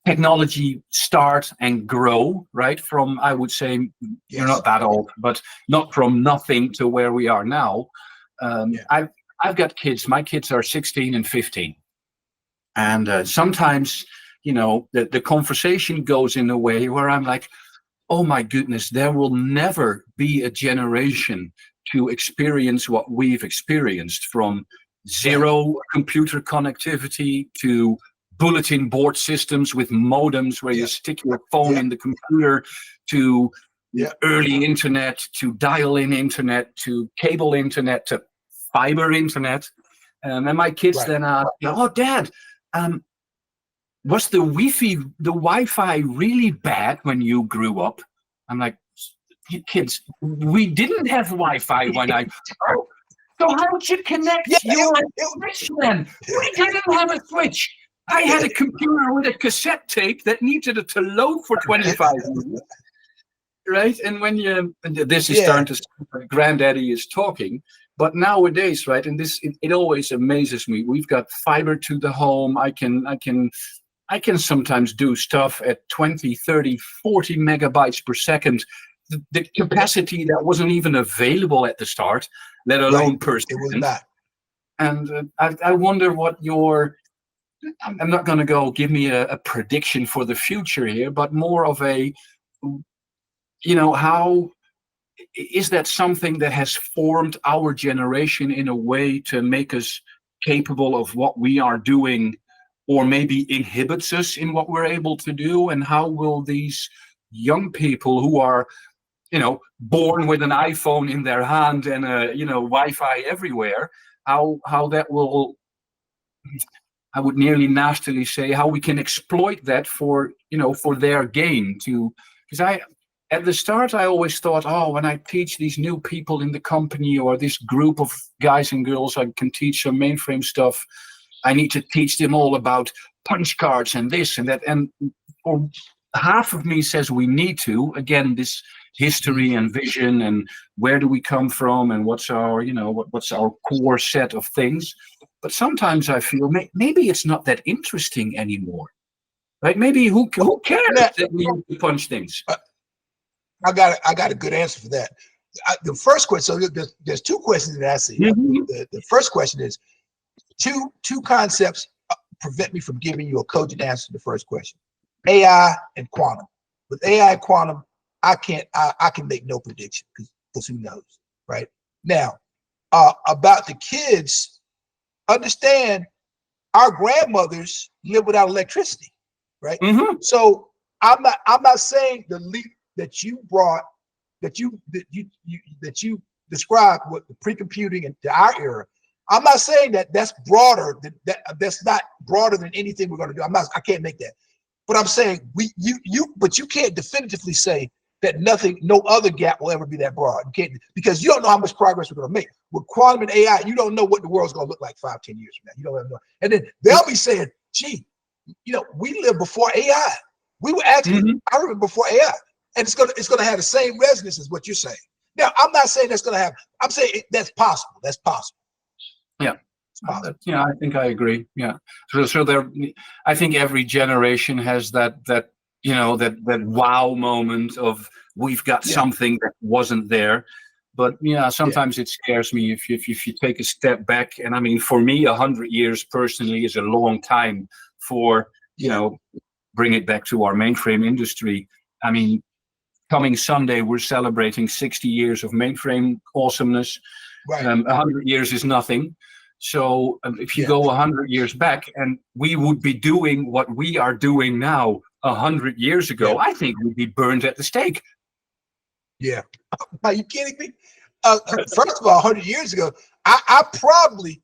S2: technology start and grow, right? From, I would say, you're not that old, but not from nothing to where we are now. I've got kids. My kids are 16 and 15, and sometimes, you know, the conversation goes in a way where I'm like, oh my goodness, there will never be a generation to experience what we've experienced, from zero computer connectivity to bulletin board systems with modems where you stick your phone in the computer, to early internet, to dial-in internet, to cable internet, to fiber internet. And my kids then ask, oh, Dad, was the Wi-Fi really bad when you grew up? I'm like, kids, we didn't have Wi-Fi when so how'd you connect your switch then? We didn't have a switch. I had a computer with a cassette tape that needed it to load for 25 minutes. Right? And when this is starting to sound, granddaddy is talking, but nowadays, right? And it always amazes me. We've got fiber to the home. I can sometimes do stuff at 20, 30, 40 megabytes per second. The capacity that wasn't even available at the start, let alone per second.
S1: It was not.
S2: And I wonder what I'm not going to go give me a prediction for the future here, but more of a, you know, how is that something that has formed our generation in a way to make us capable of what we are doing, or maybe inhibits us in what we're able to do? And how will these young people who are, you know, born with an iPhone in their hand and Wi-Fi everywhere, how that will, I would nearly nastily say, how we can exploit that for their gain. Because at the start, I always thought, when I teach these new people in the company, or this group of guys and girls, I can teach some mainframe stuff, I need to teach them all about punch cards and this and that. And or half of me says we need to, again, this history and vision and where do we come from and what's our core set of things. But sometimes I feel maybe it's not that interesting anymore, right? Maybe who cares that we punch things?
S1: I got a good answer for that. The first question, so there's two questions that I see. The first question is, two concepts prevent me from giving you a cogent answer to the first question: AI and quantum. With AI and quantum, I can make no prediction because who knows, right? Now, about the kids. Understand, our grandmothers live without electricity, right? So I'm not saying the leap that you brought, that you described with the pre-computing and to our era. I'm not saying that that's broader than that's not broader than anything we're going to do. I can't make that. But I'm saying but you can't definitively say that no other gap will ever be that broad. You can't, because you don't know how much progress we're going to make. With quantum and AI, you don't know what the world's going to look like 5, 10 years from now. You don't ever know. And then they'll be saying, gee, we lived before AI. We were actually, I remember before AI. And it's gonna have the same resonance as what you're saying. Now, I'm not saying that's gonna have, I'm saying that's possible. That's possible.
S2: Yeah. Yeah, I think I agree. Yeah. So there, I think every generation has that wow moment of we've got something that wasn't there. But yeah, sometimes it scares me if you take a step back. And I mean, for me, 100 years personally is a long time for, bring it back to our mainframe industry. I mean, coming Sunday, we're celebrating 60 years of mainframe awesomeness.
S1: Right.
S2: 100 years is nothing. So if you go 100 years back and we would be doing what we are doing now 100 years ago, I think we'd be burned at the stake.
S1: Yeah. Are you kidding me? First of all, 100 years ago, I probably,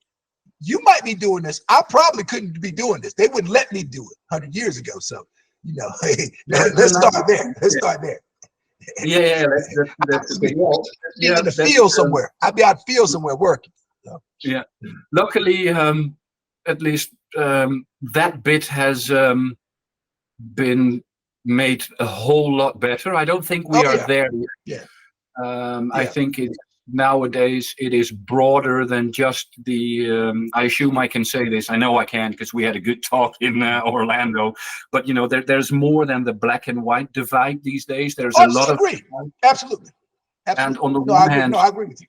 S1: you might be doing this. I probably couldn't be doing this. They wouldn't let me do it 100 years ago. So, let's start there. Let's start there.
S2: Yeah, that's the thing. Well,
S1: in the field somewhere. I'd be out in the field somewhere working. So.
S2: Yeah. Luckily, at least that bit has been made a whole lot better. I don't think we are there yet. I think nowadays it is broader than just the I assume I can say this. I know I can because we had a good talk in Orlando, but there's more than the black and white divide these days. There's a lot of
S1: absolutely.
S2: And on the one hand,
S1: I agree with you.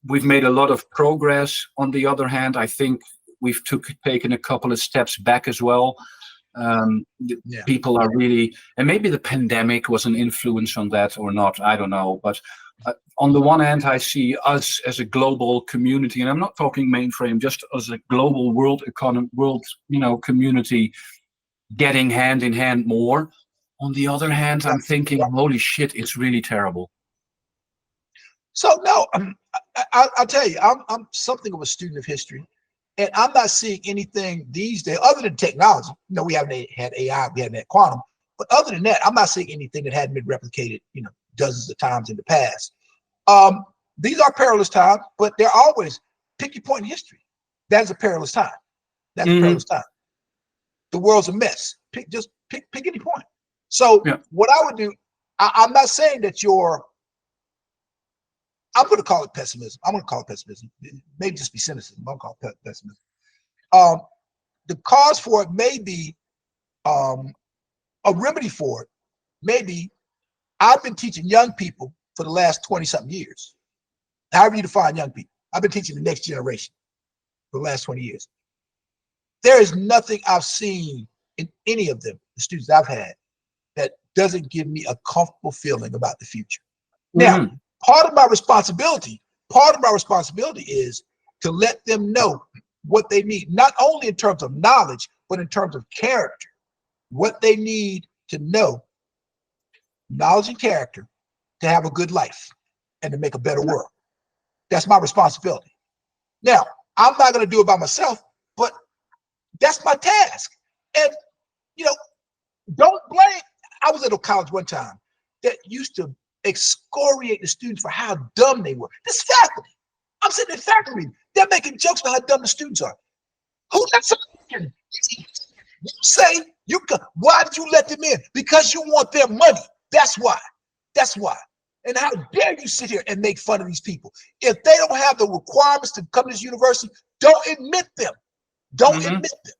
S2: We've made a lot of progress. On the other hand, I think we've taken a couple of steps back as well. People are really, and maybe the pandemic was an influence on that or not, I don't know. But on the one hand, I see us as a global community, and I'm not talking mainframe, just as a global world community getting hand in hand more. On the other hand, I'm thinking, holy shit, it's really terrible.
S1: So no, I'll tell you, I'm something of a student of history. And I'm not seeing anything these days other than technology. We haven't had AI, we haven't had quantum, but other than that, I'm not seeing anything that hadn't been replicated, dozens of times in the past. These are perilous times, but they're always, pick your point in history. That is a perilous time. That's a perilous time. The world's a mess. Pick any point. So what I would do, I'm not saying that I'm going to call it pessimism. I'm going to call it pessimism. Maybe just be cynicism. I'm going to call it pessimism. The cause for it may be a remedy for it. Maybe I've been teaching young people for the last 20-something years. However you define young people. I've been teaching the next generation for the last 20 years. There is nothing I've seen in any of them, the students I've had, that doesn't give me a comfortable feeling about the future. Now, part of my responsibility is to let them know what they need, not only in terms of knowledge, but in terms of character, what they need to know, knowledge and character, to have a good life and to make a better world. That's my responsibility. Now, I'm not going to do it by myself, but that's my task. And, don't blame, I was at a college one time that used to excoriate the students for how dumb they were. This faculty, I'm sitting in faculty, they're making jokes about how dumb the students are. Who lets them in? You say, why did you let them in? Because you want their money. That's why. And how dare you sit here and make fun of these people? If they don't have the requirements to come to this university, don't admit them. Don't admit them.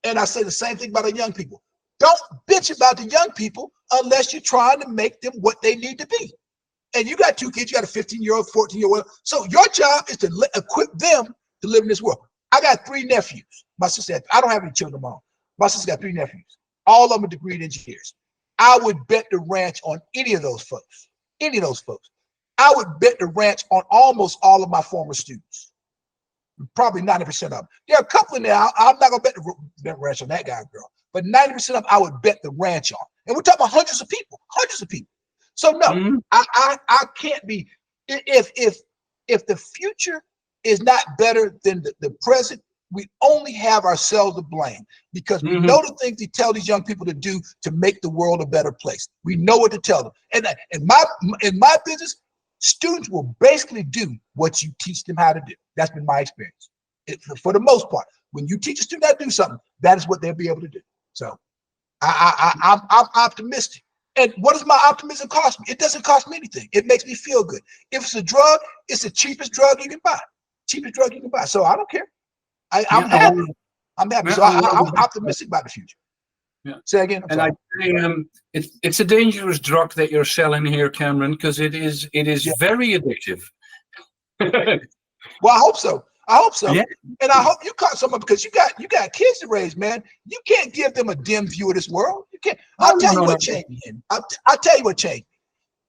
S1: And I say the same thing about the young people. Don't bitch about the young people unless you're trying to make them what they need to be. And you got 2 kids, you got a 15-year-old, 14-year-old. So your job is to equip them to live in this world. I got 3 nephews. My sister, I don't have any children of my own. My sister got 3 nephews. All of them are degreed engineers. I would bet the ranch on any of those folks. I would bet the ranch on almost all of my former students. Probably 90% of them. There are a couple in there. I'm not gonna bet the ranch on that guy or girl, but 90% of them I would bet the ranch on. And we're talking about hundreds of people, hundreds of people. So no, I can't be. If the future is not better than the present, we only have ourselves to blame, because we know the things we tell these young people to do to make the world a better place. We know what to tell them. And in my business, students will basically do what you teach them how to do. That's been my experience. For the most part, when you teach a student how to do something, that is what they'll be able to do. So I'm optimistic. And what does my optimism cost me? It doesn't cost me anything. It makes me feel good. If it's a drug, it's the cheapest drug you can buy. Cheapest drug you can buy. So I don't care. I'm happy. I'm happy. So I'm optimistic about the future.
S2: Yeah.
S1: Say again.
S2: And I it's a dangerous drug that you're selling here, Cameron, because it is very addictive.
S1: Well, I hope so. I hope so.
S2: Yeah.
S1: And I hope you caught someone, because you got kids to raise, man. You can't give them a dim view of this world. You can't. I'll tell you what changed me. I'll tell you what changed.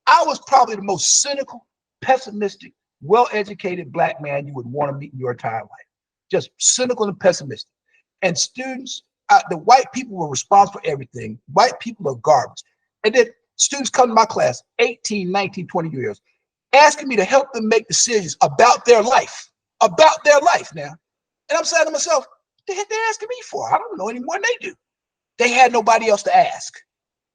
S1: I was probably the most cynical, pessimistic, well-educated black man you would want to meet in your entire life. Just cynical and pessimistic. And students, the white people were responsible for everything. White people are garbage. And then students come to my class, 18, 19, 20 years, asking me to help them make decisions about their life now. And I'm saying to myself, what the heck they're asking me for? I don't know any more than they do. They had nobody else to ask.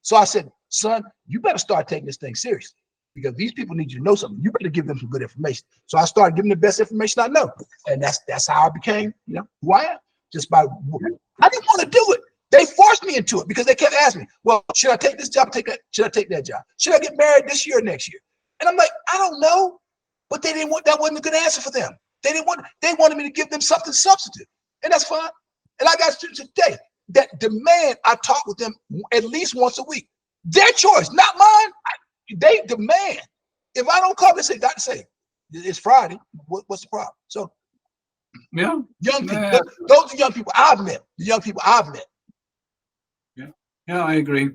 S1: So I said, son, you better start taking this thing seriously, because these people need you to know something. You better give them some good information. So I started giving them the best information I know. And that's how I became, who I am. Just by, I didn't want to do it. They forced me into it, because they kept asking me, well, should I take this job, take that? Should I take that job? Should I get married this year or next year? And I'm like, I don't know. But they didn't want, that wasn't a good answer for them. They wanted me to give them something substantive. And that's fine. And I got students today that demand I talk with them at least once a week. Their choice, not mine. They demand. If I don't call, they say, Dr. Seay, it's Friday. What's the problem? So,
S2: yeah,
S1: young people. Those are young people I've met. The young people I've met.
S2: Yeah, I agree.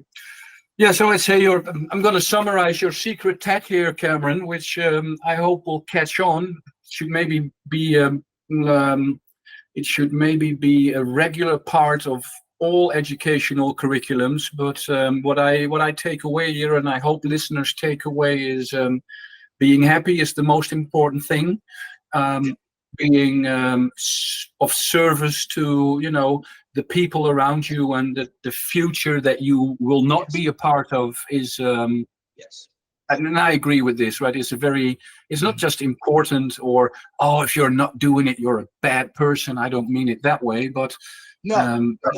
S2: Yeah, so I'd say I'm going to summarize your secret tag here, Cameron, which I hope will catch on. Should maybe be it should maybe be a regular part of all educational curriculums. But what I take away here, and I hope listeners take away, is being happy is the most important thing. Being of service to the people around you, and the future that you will not be a part of is
S1: yes.
S2: And I agree with this, right? It's not just important, or, oh, if you're not doing it, you're a bad person. I don't mean it that way, but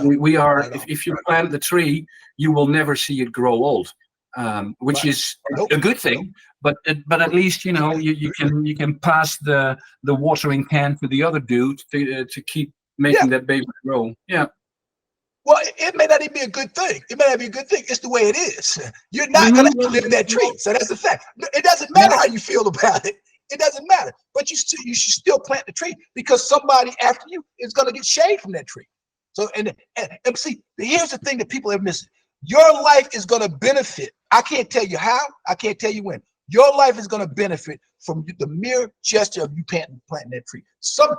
S2: we are, if you plant the tree, you will never see it grow old, which is a good thing. But at least, you can pass the watering can to the other dude to keep making that baby grow. Yeah.
S1: Well, it may not even be a good thing. It may not be a good thing. It's the way it is. You're not going to live in that tree. So that's the fact. It doesn't matter how you feel about it. It doesn't matter. But you should still plant the tree, because somebody after you is going to get shade from that tree. So, and see, here's the thing that people are missing. Your life is going to benefit. I can't tell you how. I can't tell you when. Your life is going to benefit from the mere gesture of you planting that tree.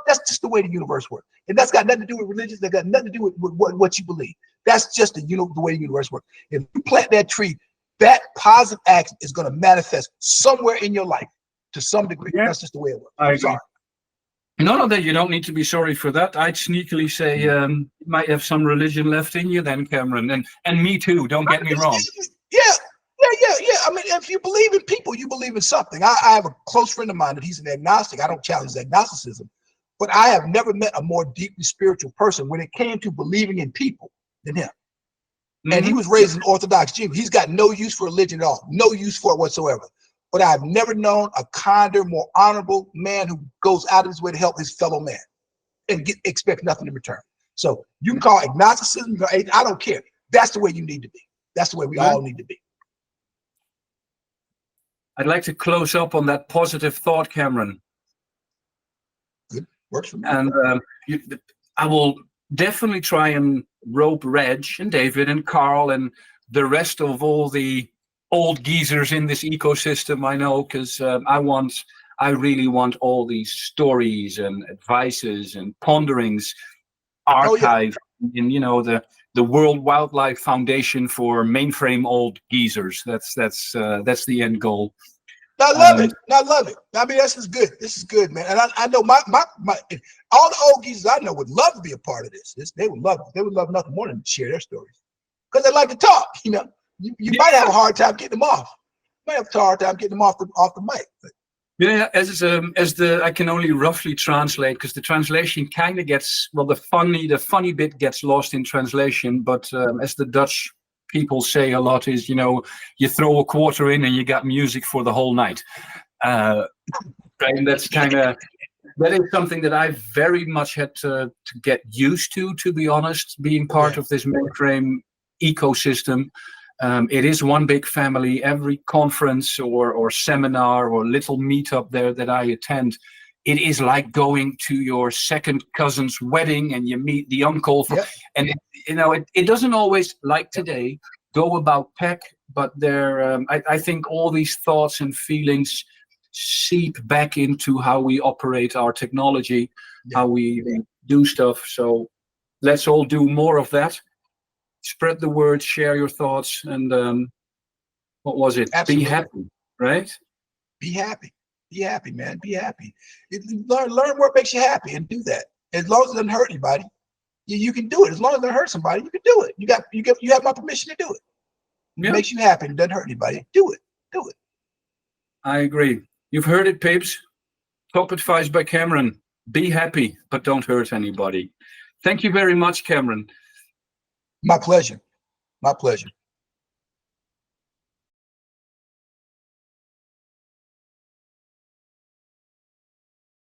S1: That's just the way the universe works. And that's got nothing to do with religion. That got nothing to do with what you believe. That's just the way the universe works. If you plant that tree, that positive action is going to manifest somewhere in your life to some degree. Yeah. That's just the way it works. I'm sorry.
S2: No, you don't need to be sorry for that. I'd sneakily say you might have some religion left in you then, Cameron. And me too, don't get me wrong.
S1: Yeah. I mean, if you believe in people, you believe in something. I have a close friend of mine that he's an agnostic. I don't challenge agnosticism, but I have never met a more deeply spiritual person when it came to believing in people than him. And he was raised in Orthodox Jew. He's got no use for religion at all, no use for it whatsoever. But I've never known a kinder, more honorable man who goes out of his way to help his fellow man and expect nothing in return. So you can call agnosticism, I don't care. That's the way you need to be. That's the way we all need to be.
S2: I'd like to close up on that positive thought, Cameron.
S1: Good, works for me.
S2: And I will definitely try and rope Reg and David and Carl and the rest of all the old geezers in this ecosystem, I know, because I really want all these stories and advices and ponderings archived in, you know, the World Wildlife Foundation for mainframe old geezers. That's the end goal.
S1: I love it. I love it. I mean, this is good. This is good, man. And I know my all the old geezers I know would love to be a part of this. They would love it. They would love nothing more than to share their stories, because they like to talk. You know, you might have a hard time getting them off. You might have a hard time getting them off the mic. But.
S2: Yeah, I can only roughly translate, because the translation kind of gets, well, the funny bit gets lost in translation. But as the Dutch people say a lot is, you know, you throw a quarter in and you got music for the whole night. And that's that is something that I very much had to get used to be honest, being part of this mainframe ecosystem. It is one big family. Every conference or seminar or little meetup there that I attend, it is like going to your second cousin's wedding and you meet the uncle. And it doesn't always, like today, go about tech, but I think all these thoughts and feelings seep back into how we operate our technology, how we do stuff. So let's all do more of that. Spread the word, share your thoughts, and what was it?
S1: Absolutely.
S2: Be happy, right?
S1: Be happy. Be happy, man. Be happy. Learn what makes you happy and do that. As long as it doesn't hurt anybody, you can do it. As long as it doesn't hurt somebody, you can do it. You have my permission to do it. It makes you happy and it doesn't hurt anybody. Do it. Do it.
S2: I agree. You've heard it, peeps. Top advice by Cameron. Be happy, but don't hurt anybody. Thank you very much, Cameron.
S1: My pleasure. My pleasure.